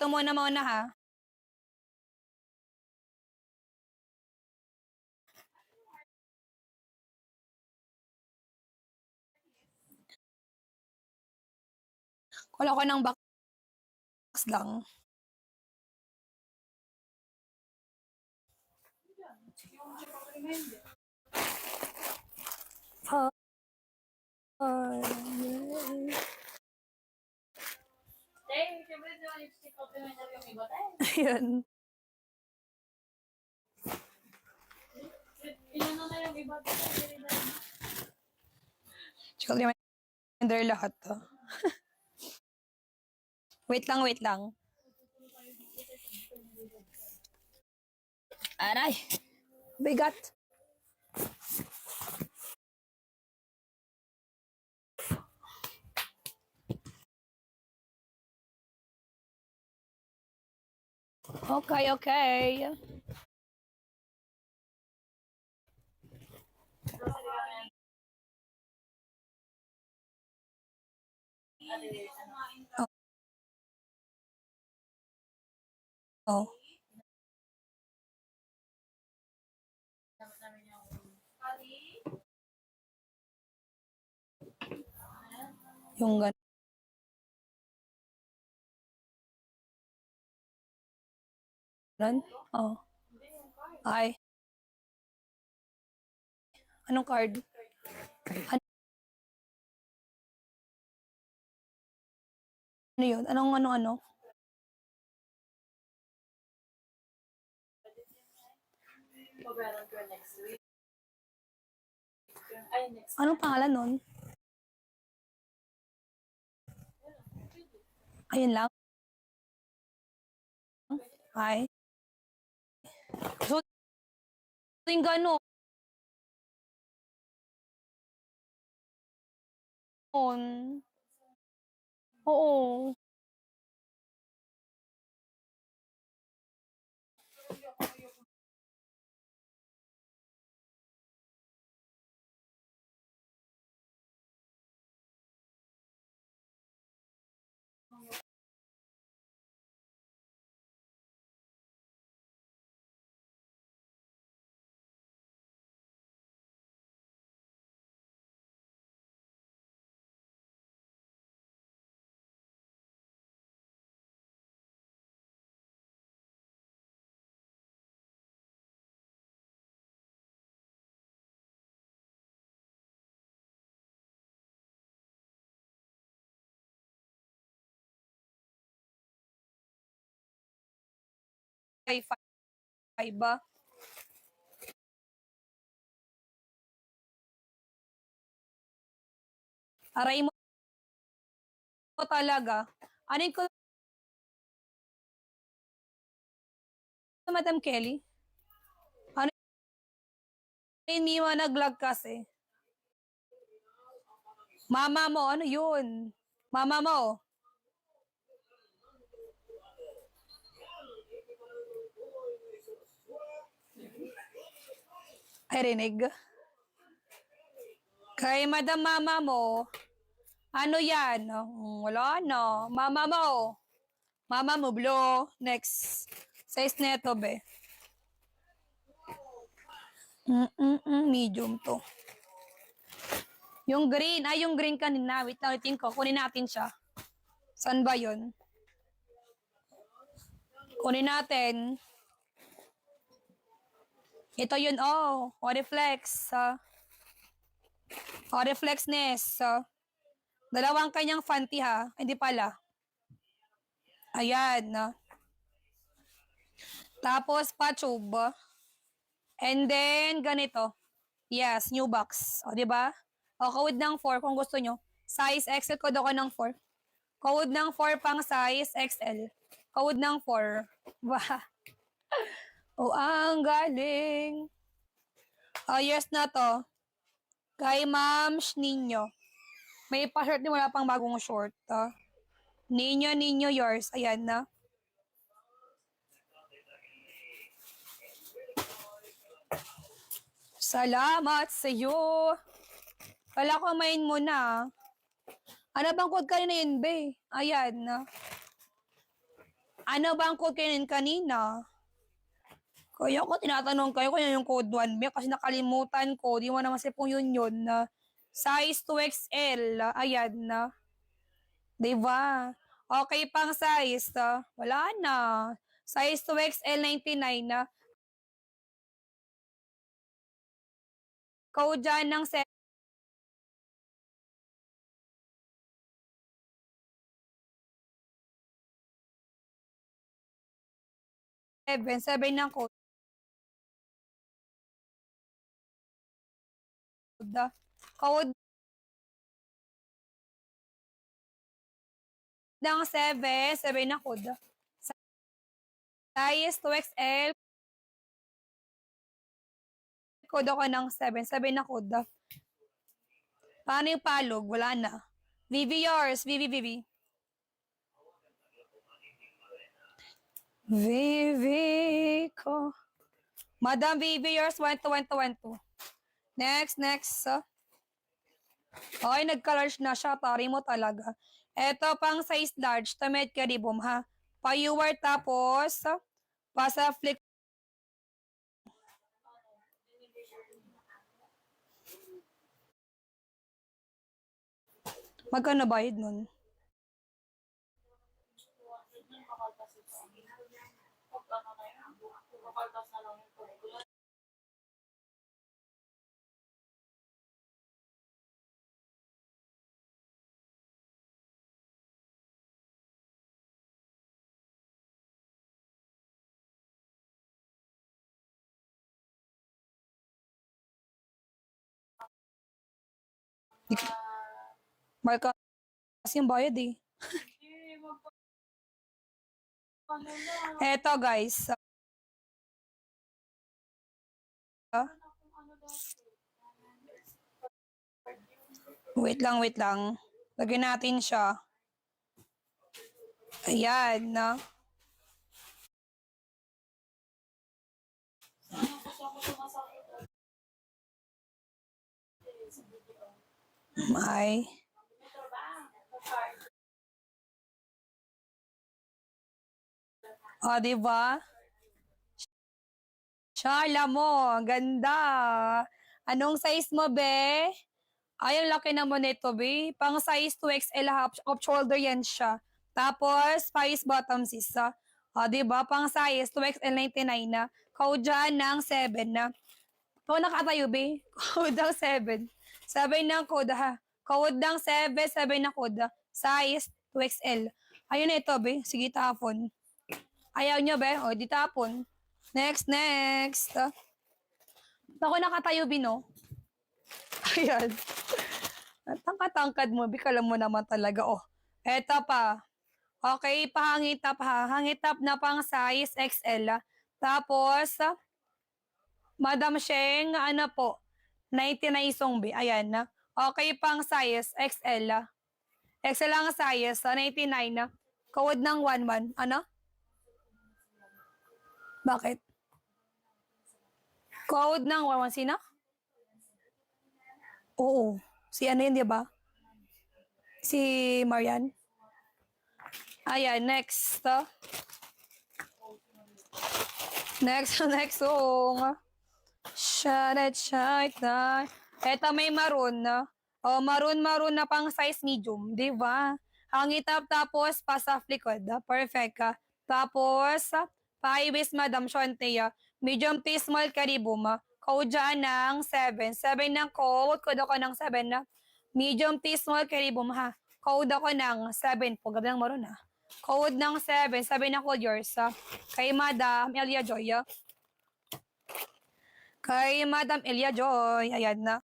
Ito muna ha. Wala ko ng box lang. Siyempre, di ba lipstick ko yung iba tayo? Ayun. Ilan na yung iba tayo? Chill reminder lahat to. Wait lang. Aray! Bigat! Okay. Oh. Yung ganun? Oh. Ay. Anong card? Ano yun? Ano? Pag-meron ko next week. Ay, next Anong pangalan nun? Ayun lang? Ay. So, yung gano'n. Oo. Wi-Fi ba? Aray mo talaga. Ano yung Madam Kelly? Ano yung hindi mo nag-vlog kasi? Mama mo, ano yun? Mama mo. Ay, rinig. Kay Madam Mama mo, ano yan? Wala na. Mama mo, blue. Next. Size neto, be. Medium to. Yung green. Ay, yung green kanina. Wait lang, ulitin ko. Kunin natin siya. Saan ba yun? Kunin natin. Ito yun, oh. Oriflex. Oriflexness. Dalawang kanyang Fanti, ha? Hindi pala. Ayan. Tapos, patube. And then, ganito. Yes, new box. O, di ba? O, code ng 4 kung gusto nyo. Size XL, code ako ng 4. Code ng 4 pang size XL. Code ng 4. Bah. O, ang galing. O, yes na to. Kay Ma'am Ninyo. May pa-short din, wala pang bagong short. Ninyo, yours. Ayan na. Salamat sa iyo. Kala ko main mo na. Ano bang code kanina yun, be? Ayan na. Ano ba ang code kayo kanina? Kaya ko tinatanong kayo kung yung code 1B kasi nakalimutan ko. Di mo naman si po yun na size 2XL. Ayan na. Diba? Okay pang size. Wala na. Size 2XL 99 na. Code dyan ng 7 ng code. Code ng 7 ng code. Size 2XL. Code ako ng 7 na code. Paano yung palog? Wala na. VV yours. VV. VV ko. Madam VV yours. 1 to 1 to 1 to. Next. Okay, nagka-large na siya. Tari mo talaga. Ito pang size large. Tamed ka ribom ha. Pa-UR tapos pasa flick. Magkano bayad nun? Kakaltas na lang yung regular. Marka kasi yung bayad eh. Hindi, ano lang. Eto guys. Wait lang. Lagyan natin siya. Ayan na. Gusto ko sumasakit. Ay. O, diba? Shala mo, ganda. Anong size mo, be? Ay, ang laki naman nito, be. Pang size 2XL half of shoulder yan siya. Tapos, size bottom sis. O, diba? Pang size 2XL 99 na. Code dyan ng 7 na. Ito nakatayo, be. Code ng 7. 7 ng code, ha. Code ng 7 ng code. Size 2XL. Ayun na ito, be. Sige, tapon. Ayaw nyo, be? O, di tapon. Next. Ako nakatayo, Bino. Ayan. Tangkad mo, bikalam mo naman talaga. Oh, eto pa. Okay, pahangit up ha. Hangit up na pang size XL. Tapos, Madam Sheng, ano po, 99 isong B. Ayan na. Okay, pang size XL. XL lang size, 99 na. Code ng 11. Ano? Bakit? Code ng 11. Sino? Oo. Si ano yun, di ba? Si Marian. Ayan, next. Next song. Shut it. Eto may maroon na. O, maroon na pang size medium, di ba? Hangit up tapos pasaf likod. Perfect ka. Tapos, pa-ibis Madam Shontea. Medium T small karibum. Code dyan ng 7. 7 ng code. Code ako ng 7 na. Medium T small karibum ha. Code ako ng 7 po. Gabi ng maroon ha. Code ng 7. 7 na code yours. Kay Madam Elia Joy. Kay Madam Elia Joy. Ayan na.